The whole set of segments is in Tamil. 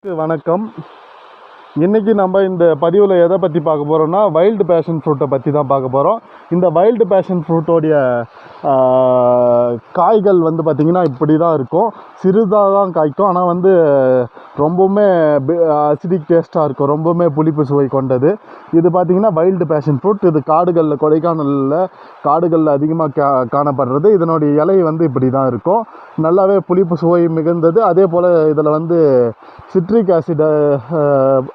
வணக்கம். இன்றைக்கி நம்ம இந்த பதிவில் எதை பற்றி பார்க்க போகிறோம்னா வைல்டு பேஷன் ஃப்ரூட்டை பற்றி தான் பார்க்க போகிறோம். இந்த வைல்டு பேஷன் ஃப்ரூட்டோடைய காய்கள் வந்து பார்த்திங்கன்னா இப்படி தான் இருக்கும். சிறிதாக தான் காய்க்கும், ஆனால் ரொம்பவுமே அசிடிக் டேஸ்ட்டாக இருக்கும், ரொம்பவுமே புளிப்பு சுவை கொண்டது. இது பார்த்திங்கன்னா வைல்டு பேஷன் ஃப்ரூட். இது காடுகளில், கொடைக்கானலில் காடுகளில் அதிகமாக காணப்படுறது. இதனுடைய இலை இப்படி தான் இருக்கும், நல்லாவே புளிப்பு சுவை மிகுந்தது. அதே போல் இதில் சிட்ரிக் ஆசிட்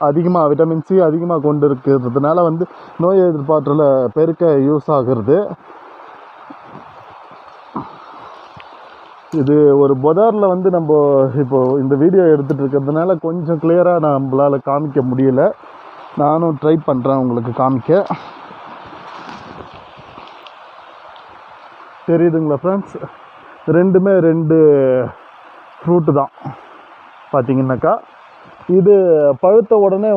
அதிகமாக, விட்டமின் சி அதிகமாக கொண்டு இருக்கிறதுனால நோய் எதிர்ப்பாற்றலை பெருக்க யூஸ் ஆகுறது. இது ஒரு புதரில் நம்ம இப்போது இந்த வீடியோ எடுத்துகிட்டு இருக்கிறதுனால கொஞ்சம் கிளியராக நம்மளால் காமிக்க முடியல. நானும் ட்ரை பண்ணுறேன் உங்களுக்கு காமிக்க. தெரியுதுங்களா ஃப்ரெண்ட்ஸ்? ரெண்டுமே ரெண்டு ஃப்ரூட்டு தான். பார்த்திங்கனாக்கா இது பழுத்த உடனே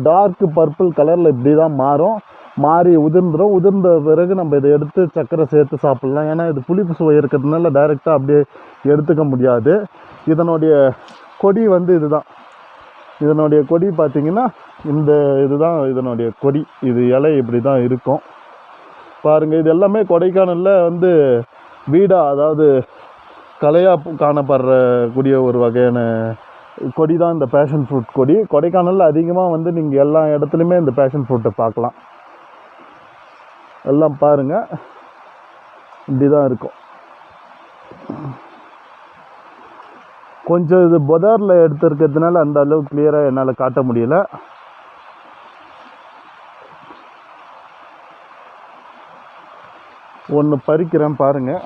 டார்க் பர்பிள் கலரில் இப்படி தான் மாறி உதிர்ந்துடும். உதிர்ந்த பிறகு நம்ம இதை எடுத்து சர்க்கரை சேர்த்து சாப்பிட்லாம். ஏன்னா இது புளிப்பு சுவை இருக்கிறதுனால டைரெக்டாக அப்படியே எடுத்துக்க முடியாது. இதனுடைய கொடி இதுதான். இதனுடைய கொடி பார்த்திங்கன்னா இதுதான் இதனுடைய கொடி. இது இலை இப்படி தான் இருக்கும் பாருங்கள். இது எல்லாமே கொடைக்கானலில் வீடாக, அதாவது கலையாக காணப்படுறக்கூடிய ஒரு வகையான கொடி தான் இந்த பேஷன் ஃப்ரூட் கொடி. கொடைக்கானலில் அதிகமாக நீங்கள் எல்லா இடத்துலையுமே இந்த பேஷன் ஃப்ரூட்டை பார்க்கலாம். எல்லாம் பாருங்கள், இப்படி தான் இருக்கும். கொஞ்சம் இது புதரில் எடுத்துருக்கிறதுனால அந்த அளவுக்கு கிளியராக என்னால் காட்ட முடியல. ஒன்று பறிக்கிறேன் பாருங்கள்.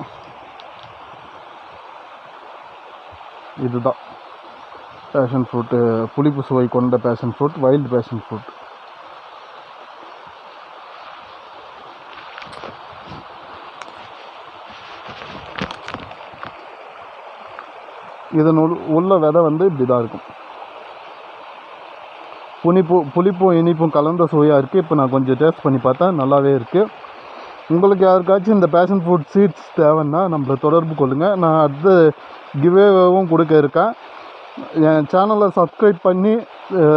இதுதான் பேஷன் ஃப்ரூட்டு, புளிப்பு சுவை கொண்ட passion fruit, wild passion fruit. இதன் உள்ள விதை இப்படி தான் இருக்கும். புளிப்பும் இனிப்பும் கலந்த சுவையாக இருக்குது. இப்போ நான் கொஞ்சம் டேஸ்ட் பண்ணி பார்த்தேன், நல்லாவே இருக்குது. உங்களுக்கு யாருக்காச்சும் இந்த பேஷன் ஃப்ரூட் சீட்ஸ் தேவைன்னா நம்மளை தொடர்பு கொள்ளுங்கள். நான் அடுத்து கிவ்வேவும் கொடுக்க இருக்கேன். என் சேனலை சப்ஸ்கிரைப் பண்ணி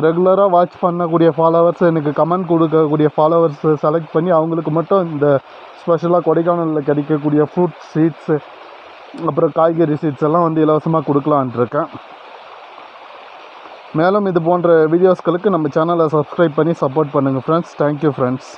ரெகுலராக வாட்ச் பண்ணக்கூடிய ஃபாலோவர்ஸ், எனக்கு கமெண்ட் கொடுக்கக்கூடிய ஃபாலோவர்ஸ் செலக்ட் பண்ணி அவங்களுக்கு மட்டும் இந்த ஸ்பெஷலாக கொடைக்கானலில் கிடைக்கக்கூடிய ஃப்ரூட் சீட்ஸு, அப்புறம் காய்கறி சீட்ஸ் எல்லாம் இலவசமாக கொடுக்கலான்ட்டு இருக்கேன். மேலும் இது போன்ற வீடியோஸ்களுக்கு நம்ம சேனலை சப்ஸ்கிரைப் பண்ணி சப்போர்ட் பண்ணுங்கள் ஃப்ரெண்ட்ஸ். Thank you friends.